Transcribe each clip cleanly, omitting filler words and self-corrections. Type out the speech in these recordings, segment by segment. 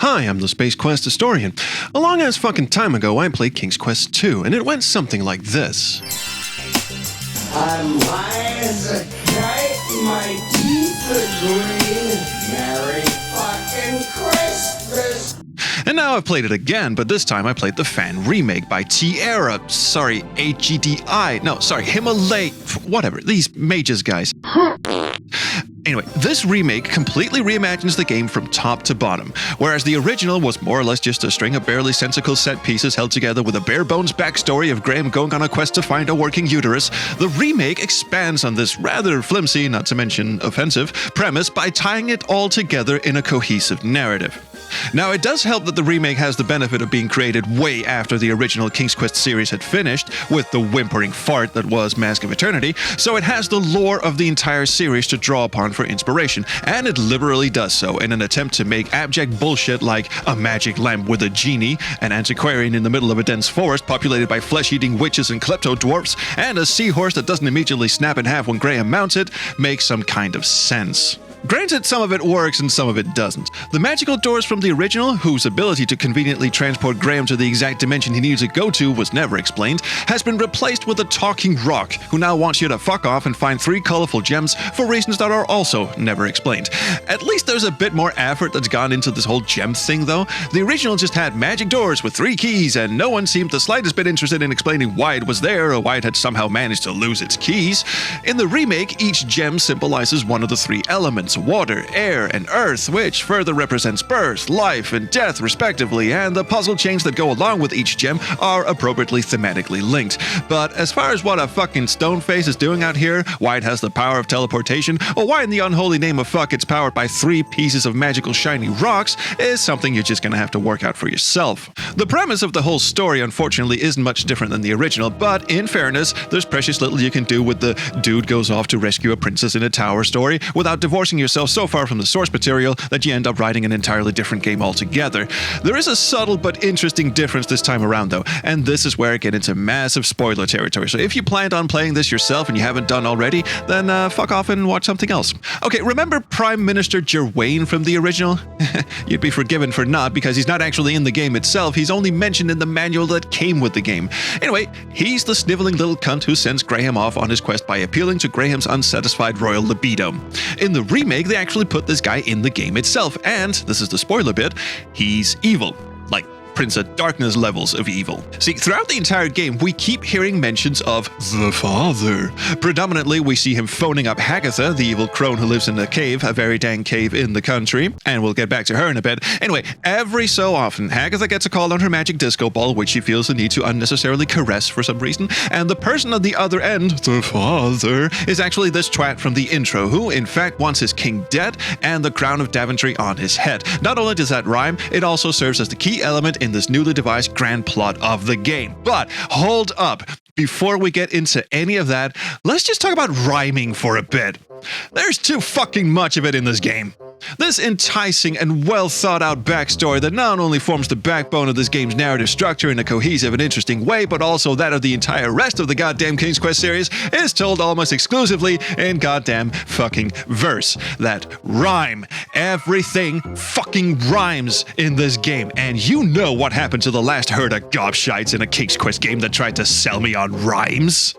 Hi, I'm the Space Quest historian. A long ass fucking time ago, I played King's Quest 2, and it went something like this. I'm high as a kite, my teeth are green. Merry fucking Christmas. And now I've played it again, but this time I played the fan remake by Tierra. Sorry, HGDI. No, sorry, Himalaya. Whatever, these mages guys. Anyway, this remake completely reimagines the game from top to bottom. Whereas the original was more or less just a string of barely sensical set pieces held together with a bare-bones backstory of Graham going on a quest to find a working uterus, the remake expands on this rather flimsy, not to mention offensive, premise by tying it all together in a cohesive narrative. Now, it does help that the remake has the benefit of being created way after the original King's Quest series had finished, with the whimpering fart that was Mask of Eternity, so it has the lore of the entire series to draw upon for inspiration, and it liberally does so in an attempt to make abject bullshit like a magic lamp with a genie, an antiquarian in the middle of a dense forest populated by flesh-eating witches and klepto-dwarfs, and a seahorse that doesn't immediately snap in half when Graham mounts it, make some kind of sense. Granted, some of it works and some of it doesn't. The magical doors from the original, whose ability to conveniently transport Graham to the exact dimension he needed to go to was never explained, has been replaced with a talking rock, who now wants you to fuck off and find 3 colorful gems for reasons that are also never explained. At least there's a bit more effort that's gone into this whole gem thing though. The original just had magic doors with 3 keys, and no one seemed the slightest bit interested in explaining why it was there or why it had somehow managed to lose its keys. In the remake, each gem symbolizes one of the 3 elements: water, air, and earth, which further represents birth, life, and death respectively, and the puzzle chains that go along with each gem are appropriately thematically linked. But as far as what a fucking stoneface is doing out here, why it has the power of teleportation, or why in the unholy name of fuck it's powered by 3 pieces of magical shiny rocks, is something you're just gonna have to work out for yourself. The premise of the whole story unfortunately isn't much different than the original, but in fairness, there's precious little you can do with the dude goes off to rescue a princess in a tower story without divorcing yourself so far from the source material that you end up writing an entirely different game altogether. There is a subtle but interesting difference this time around though, and this is where I get into massive spoiler territory. So if you planned on playing this yourself and you haven't done already, then fuck off and watch something else. Okay, remember Prime Minister Gerwain from the original? You'd be forgiven for not, because he's not actually in the game itself, he's only mentioned in the manual that came with the game. Anyway, he's the sniveling little cunt who sends Graham off on his quest by appealing to Graham's unsatisfied royal libido. In the remake, they actually put this guy in the game itself, and, this is the spoiler bit, he's evil. Like, Prince of Darkness levels of evil. See, throughout the entire game, we keep hearing mentions of the Father. Predominantly, we see him phoning up Hagatha, the evil crone who lives in a cave, a very dang cave in the country, and we'll get back to her in a bit. Anyway, every so often, Hagatha gets a call on her magic disco ball, which she feels the need to unnecessarily caress for some reason, and the person on the other end, the Father, is actually this twat from the intro, who in fact wants his king dead and the crown of Daventry on his head. Not only does that rhyme, it also serves as the key element in this newly devised grand plot of the game. But hold up, before we get into any of that, let's just talk about rhyming for a bit. There's too fucking much of it in this game. This enticing and well thought out backstory that not only forms the backbone of this game's narrative structure in a cohesive and interesting way, but also that of the entire rest of the goddamn King's Quest series, is told almost exclusively in goddamn fucking verse. That rhyme. Everything fucking rhymes in this game, and you know what happened to the last herd of gobshites in a King's Quest game that tried to sell me on rhymes.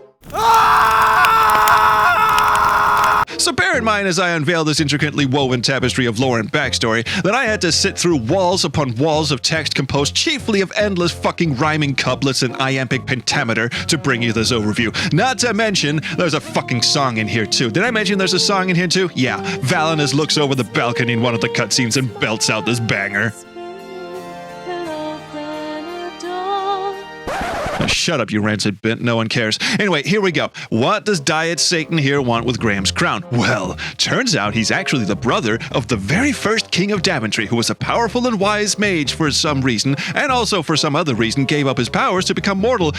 So bear in mind as I unveil this intricately woven tapestry of lore and backstory that I had to sit through walls upon walls of text composed chiefly of endless fucking rhyming couplets and iambic pentameter to bring you this overview. Not to mention, there's a fucking song in here too. Did I mention there's a song in here too? Yeah, Valinus looks over the balcony in one of the cutscenes and belts out this banger. Shut up, you rancid bit. No one cares. Anyway, here we go. What does Diet Satan here want with Graham's crown? Well, turns out he's actually the brother of the very first king of Daventry, who was a powerful and wise mage for some reason, and also for some other reason gave up his powers to become mortal,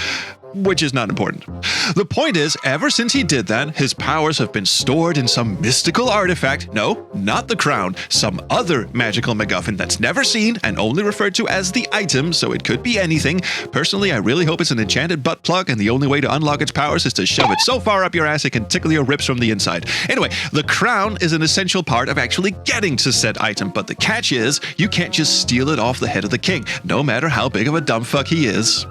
which is not important. The point is, ever since he did that, his powers have been stored in some mystical artifact. No, not the crown. Some other magical MacGuffin that's never seen and only referred to as the item, so it could be anything. Personally, I really hope it's an enchanted butt plug, and the only way to unlock its powers is to shove it so far up your ass it can tickle your ribs from the inside. Anyway, the crown is an essential part of actually getting to said item, but the catch is you can't just steal it off the head of the king, no matter how big of a dumb fuck he is.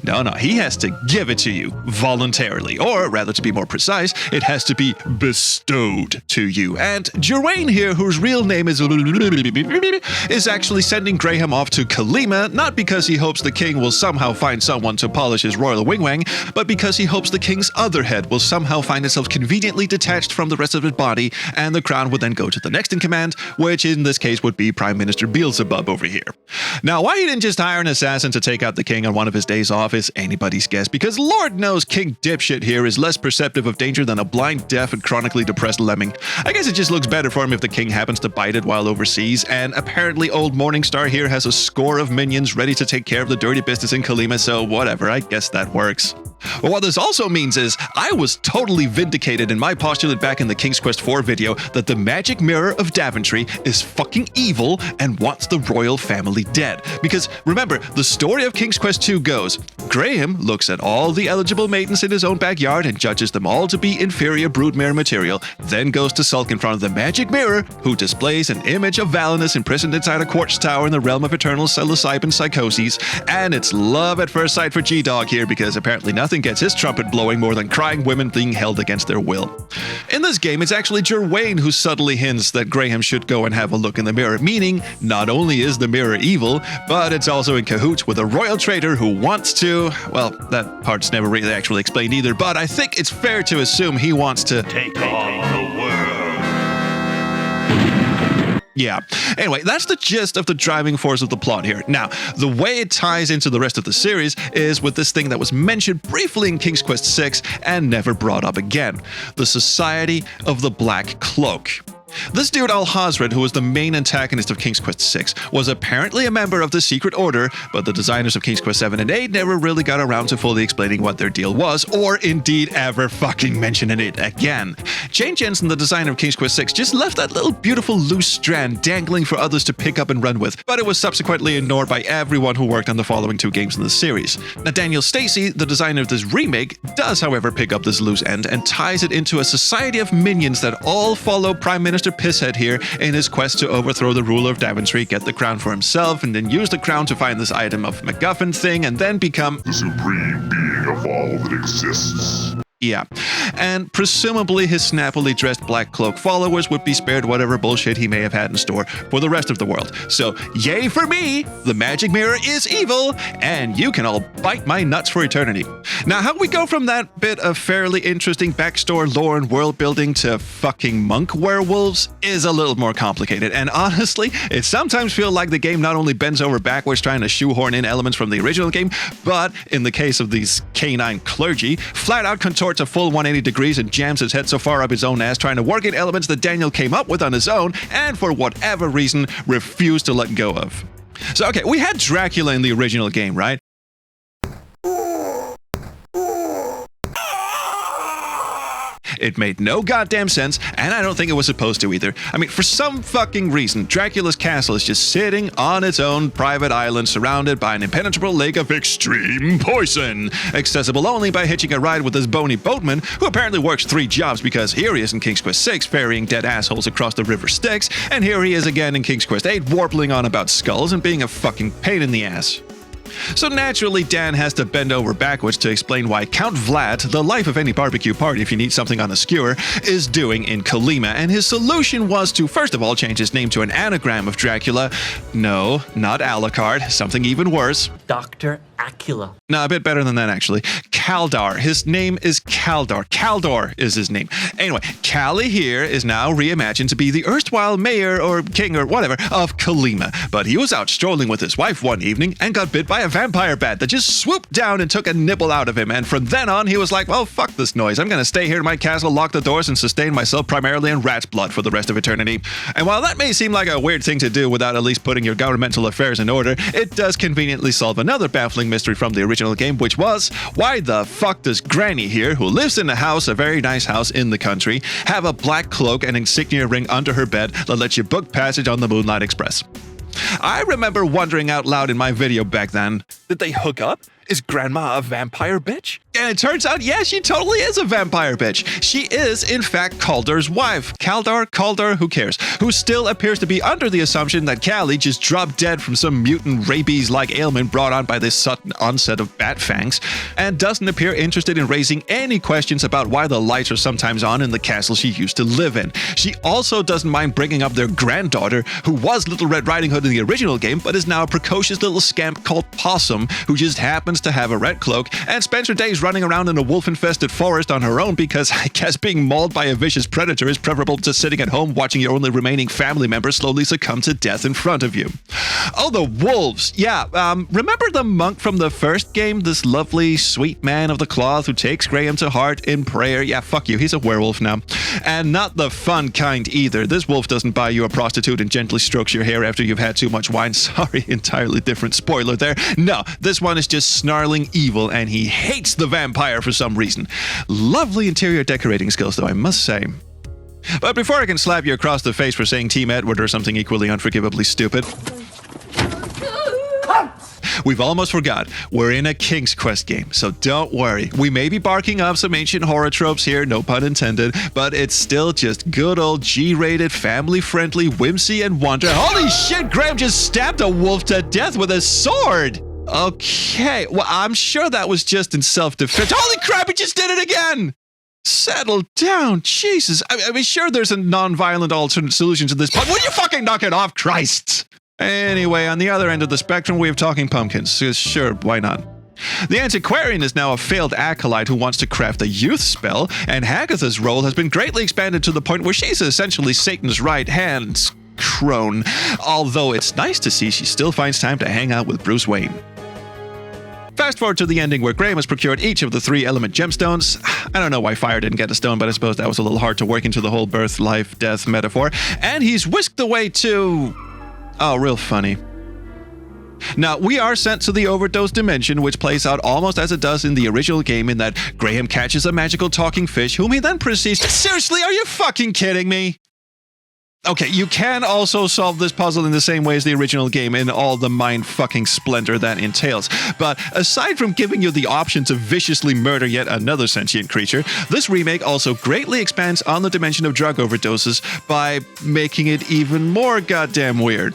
No, he has to give it to you voluntarily, or rather, to be more precise, it has to be bestowed to you. And Gerwain here, whose real name is actually sending Graham off to Kalima, not because he hopes the king will somehow find someone to polish his royal wing-wang, but because he hopes the king's other head will somehow find itself conveniently detached from the rest of his body, and the crown would then go to the next in command, which in this case would be Prime Minister Beelzebub over here. Now, why he didn't just hire an assassin to take out the king on one of his days off is anybody's guess, because Lord knows King Dipshit here is less perceptive of danger than a blind, deaf, and chronically depressed lemming. I guess it just looks better for him if the king happens to bite it while overseas, and apparently old Morningstar here has a score of minions ready to take care of the dirty business in Kalima, so whatever, I guess that works. But what this also means is I was totally vindicated in my postulate back in the King's Quest IV video that the magic mirror of Daventry is fucking evil and wants the royal family dead. Because remember, the story of King's Quest II goes, Graham looks at all the eligible maidens in his own backyard and judges them all to be inferior broodmare material, then goes to sulk in front of the magic mirror, who displays an image of Valinus imprisoned inside a quartz tower in the realm of eternal psilocybin psychoses, and it's love at first sight for G-Dog here because apparently nothing gets his trumpet blowing more than crying women being held against their will. In this game, it's actually Gerwain who subtly hints that Graham should go and have a look in the mirror, meaning not only is the mirror evil, but it's also in cahoots with a royal traitor who wants to, well, that part's never really actually explained either, but I think it's fair to assume he wants to Take on the world. Yeah. Anyway, that's the gist of the driving force of the plot here. Now, the way it ties into the rest of the series is with this thing that was mentioned briefly in King's Quest VI and never brought up again: the Society of the Black Cloak. This dude Alhazred, who was the main antagonist of King's Quest VI, was apparently a member of the Secret Order, but the designers of King's Quest VII and VIII never really got around to fully explaining what their deal was, or indeed ever fucking mentioning it again. Jane Jensen, the designer of King's Quest VI, just left that little beautiful loose strand dangling for others to pick up and run with, but it was subsequently ignored by everyone who worked on the following two games in the series. Now, Daniel Stacey, the designer of this remake, does however pick up this loose end and ties it into a society of minions that all follow Prime Minister Pisshead here in his quest to overthrow the ruler of Daventry, get the crown for himself, and then use the crown to find this item of MacGuffin thing, and then become The supreme being of all that exists. Yeah, and presumably his snappily dressed Black Cloak followers would be spared whatever bullshit he may have had in store for the rest of the world. So, yay for me! The magic mirror is evil, and you can all bite my nuts for eternity. Now, how we go from that bit of fairly interesting backstory lore and world building to fucking monk werewolves is a little more complicated, and honestly, it sometimes feels like the game not only bends over backwards trying to shoehorn in elements from the original game, but in the case of these canine clergy, flat out contorts a full 180 degrees and jams his head so far up his own ass trying to work in elements that Daniel came up with on his own and for whatever reason refused to let go of. So okay, we had Dracula in the original game, right? It made no goddamn sense, and I don't think it was supposed to either. I mean, for some fucking reason, Dracula's castle is just sitting on its own private island surrounded by an impenetrable lake of extreme poison, accessible only by hitching a ride with this bony boatman, who apparently works 3 jobs because here he is in King's Quest VI ferrying dead assholes across the river Styx, and here he is again in King's Quest VIII warbling on about skulls and being a fucking pain in the ass. So naturally, Dan has to bend over backwards to explain why Count Vlad, the life of any barbecue party if you need something on a skewer, is doing in Kalima, and his solution was to first of all change his name to an anagram of Dracula. No, not Alucard, something even worse. Dr. Acula. No, a bit better than that, actually. Kaldar. His name is Kaldar. Kaldor is his name. Anyway, Callie here is now reimagined to be the erstwhile mayor or king or whatever of Kalima. But he was out strolling with his wife one evening and got bit by a vampire bat that just swooped down and took a nibble out of him. And from then on, he was like, well, fuck this noise. I'm going to stay here in my castle, lock the doors, and sustain myself primarily in rat's blood for the rest of eternity. And while that may seem like a weird thing to do without at least putting your governmental affairs in order, it does conveniently solve another baffling mystery from the original game, which was, why the fuck does Granny here, who lives in a house, a very nice house in the country, have a black cloak and insignia ring under her bed that lets you book passage on the Moonlight Express? I remember wondering out loud in my video back then, did they hook up? Is Grandma a vampire bitch? And it turns out, yeah, she totally is a vampire bitch. She is, in fact, Caldor's wife. Caldor, who cares? Who still appears to be under the assumption that Callie just dropped dead from some mutant rabies-like ailment brought on by this sudden onset of bat fangs, and doesn't appear interested in raising any questions about why the lights are sometimes on in the castle she used to live in. She also doesn't mind bringing up their granddaughter, who was Little Red Riding Hood in the original game, but is now a precocious little scamp called Possum, who just happens to have a red cloak and spends her days running around in a wolf-infested forest on her own because I guess being mauled by a vicious predator is preferable to sitting at home watching your only remaining family member slowly succumb to death in front of you. Oh, the wolves. Yeah, remember the monk from the first game? This lovely, sweet man of the cloth who takes Graham to heart in prayer? Yeah, fuck you. He's a werewolf now. And not the fun kind either. This wolf doesn't buy you a prostitute and gently strokes your hair after you've had too much wine. Sorry, entirely different spoiler there. No, this one is just snarling evil, and he hates the vampire for some reason. Lovely interior decorating skills, though, I must say. But before I can slap you across the face for saying Team Edward or something equally unforgivably stupid, we've almost forgot, we're in a King's Quest game, so don't worry. We may be barking up some ancient horror tropes here, no pun intended, but it's still just good old G-rated, family-friendly whimsy and wonder. Holy shit, Graham just stabbed a wolf to death with a sword! Okay, well, I'm sure that was just in self-defense. Holy crap, he just did it again! Settle down, Jesus. I mean, sure, there's a non-violent alternate solution to this, but will you fucking knock it off, Christ? Anyway, on the other end of the spectrum, we have talking pumpkins. Sure, why not? The Antiquarian is now a failed acolyte who wants to craft a youth spell, and Hagatha's role has been greatly expanded to the point where she's essentially Satan's right-hand crone, although it's nice to see she still finds time to hang out with Bruce Wayne. Fast forward to the ending where Graham has procured each of the 3 element gemstones. I don't know why fire didn't get a stone, but I suppose that was a little hard to work into the whole birth, life, death metaphor. And he's whisked away to... oh, real funny. Now, we are sent to the overdose dimension, which plays out almost as it does in the original game in that Graham catches a magical talking fish, whom he then proceeds to... Seriously, are you fucking kidding me? Okay, you can also solve this puzzle in the same way as the original game in all the mind-fucking splendor that entails. But aside from giving you the option to viciously murder yet another sentient creature, this remake also greatly expands on the dimension of drug overdoses by making it even more goddamn weird.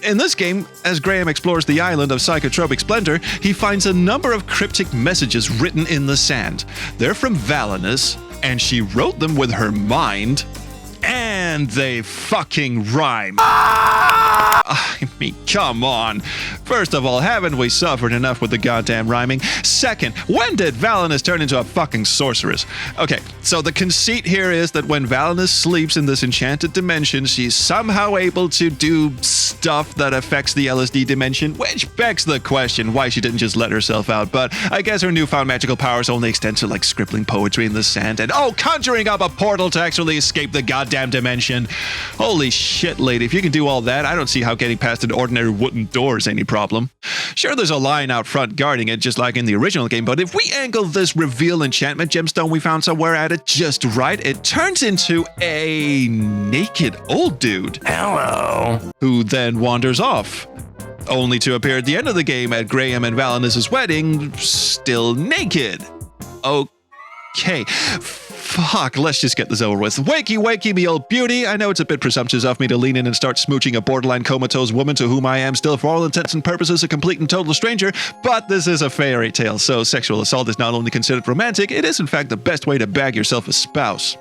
In this game, as Graham explores the island of psychotropic splendor, he finds a number of cryptic messages written in the sand. They're from Valinus, and she wrote them with her mind, and they fucking rhyme. I mean, come on. First of all, haven't we suffered enough with the goddamn rhyming? Second, when did Valinus turn into a fucking sorceress? Okay, so the conceit here is that when Valinus sleeps in this enchanted dimension, she's somehow able to do stuff that affects the LSD dimension, which begs the question why she didn't just let herself out. But I guess her newfound magical powers only extend to like scribbling poetry in the sand and, oh, conjuring up a portal to actually escape the goddamn dimension. Holy shit, lady, if you can do all that, I don't see how getting past an ordinary wooden door is any problem. Sure, there's a lion out front guarding it, just like in the original game, but if we angle this reveal enchantment gemstone we found somewhere at it just right, it turns into a naked old dude. Hello. Who then wanders off, only to appear at the end of the game at Graham and Valinus' wedding, still naked. Okay. Fuck, let's just get this over with. Wakey, wakey, me old beauty. I know it's a bit presumptuous of me to lean in and start smooching a borderline comatose woman to whom I am still, for all intents and purposes, a complete and total stranger, but this is a fairy tale, so sexual assault is not only considered romantic, it is in fact the best way to bag yourself a spouse.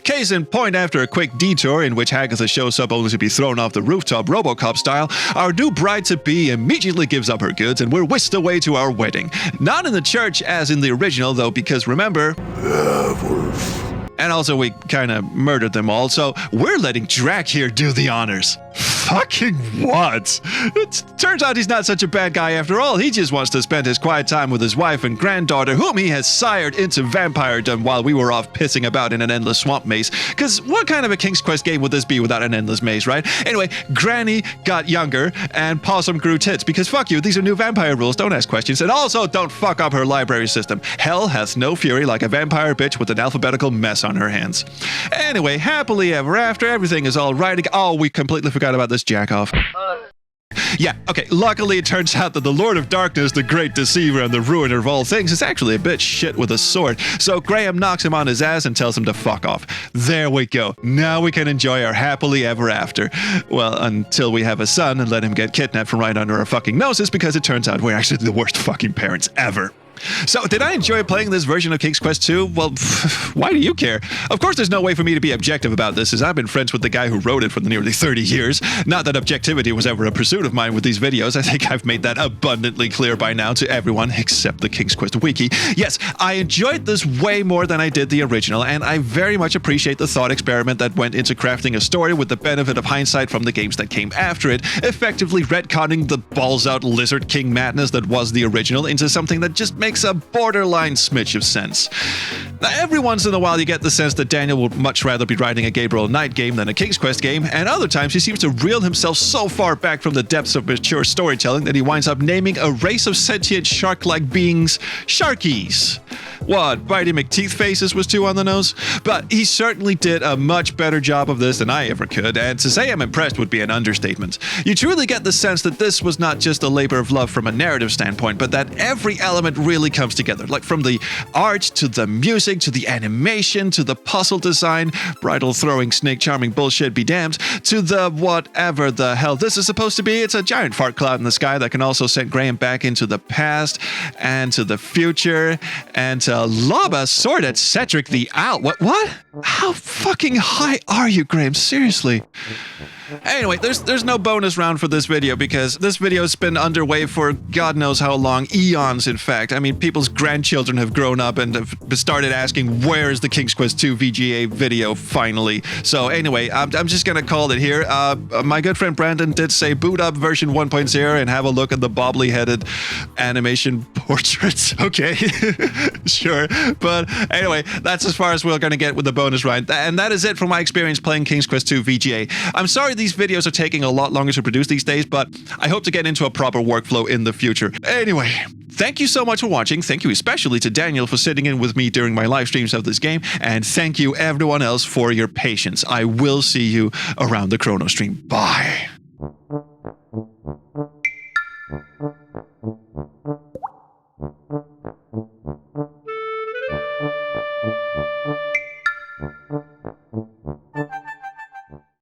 Case in point, after a quick detour in which Hagatha shows up only to be thrown off the rooftop RoboCop style, our new bride-to-be immediately gives up her goods and we're whisked away to our wedding. Not in the church as in the original though, because remember... And also we kinda murdered them all, so we're letting Drac here do the honors. Fucking what? It turns out he's not such a bad guy after all. He just wants to spend his quiet time with his wife and granddaughter, whom he has sired into vampiredom while we were off pissing about in an endless swamp maze. Because what kind of a King's Quest game would this be without an endless maze, right? Anyway, Granny got younger and Possum grew tits, because fuck you, these are new vampire rules, don't ask questions, and also don't fuck up her library system. Hell hath no fury like a vampire bitch with an alphabetical mess on her hands. Anyway, happily ever after, everything is all right. Oh, we completely forgot about this jack-off. Yeah, okay, luckily it turns out that the Lord of Darkness, the great deceiver and the ruiner of all things, is actually a bit shit with a sword. So Graham knocks him on his ass and tells him to fuck off. There we go. Now we can enjoy our happily ever after. Well, until we have a son and let him get kidnapped from right under our fucking noses, because it turns out we're actually the worst fucking parents ever. So, did I enjoy playing this version of King's Quest 2? Well, why do you care? Of course, there's no way for me to be objective about this, as I've been friends with the guy who wrote it for nearly 30 years. Not that objectivity was ever a pursuit of mine with these videos. I think I've made that abundantly clear by now to everyone except the King's Quest wiki. Yes, I enjoyed this way more than I did the original, and I very much appreciate the thought experiment that went into crafting a story with the benefit of hindsight from the games that came after it, effectively retconning the balls-out Lizard King madness that was the original into something that just makes a borderline smidge of sense. Now, every once in a while you get the sense that Daniel would much rather be writing a Gabriel Knight game than a King's Quest game, and other times he seems to reel himself so far back from the depths of mature storytelling that he winds up naming a race of sentient shark-like beings Sharkies. What, Bitey McTeethfaces was too on the nose? But he certainly did a much better job of this than I ever could, and to say I'm impressed would be an understatement. You truly get the sense that this was not just a labor of love from a narrative standpoint, but that every element really comes together, like from the art to the music to the animation to the puzzle design, bridle throwing snake charming bullshit be damned, to the whatever the hell this is supposed to be. It's a giant fart cloud in the sky that can also send Graham back into the past and to the future and to lob a sword at Cedric the Owl. What? How fucking high are you, Graham? Seriously. Anyway, there's no bonus round for this video because this video's been underway for God knows how long, eons in fact. I mean, people's grandchildren have grown up and have started asking, where is the King's Quest 2 VGA video finally? So anyway, I'm just gonna call it here. My good friend Brandon did say boot up version 1.0 and have a look at the bobbly-headed animation portraits. Okay, sure. But anyway, that's as far as we're gonna get with the bonus round. And that is it for my experience playing King's Quest 2 VGA. I'm sorry these videos are taking a lot longer to produce these days, but I hope to get into a proper workflow in the future. Anyway, thank you so much for watching. Thank you especially to Daniel for sitting in with me during my live streams of this game, and thank you everyone else for your patience. I will see you around the Chrono stream. Bye.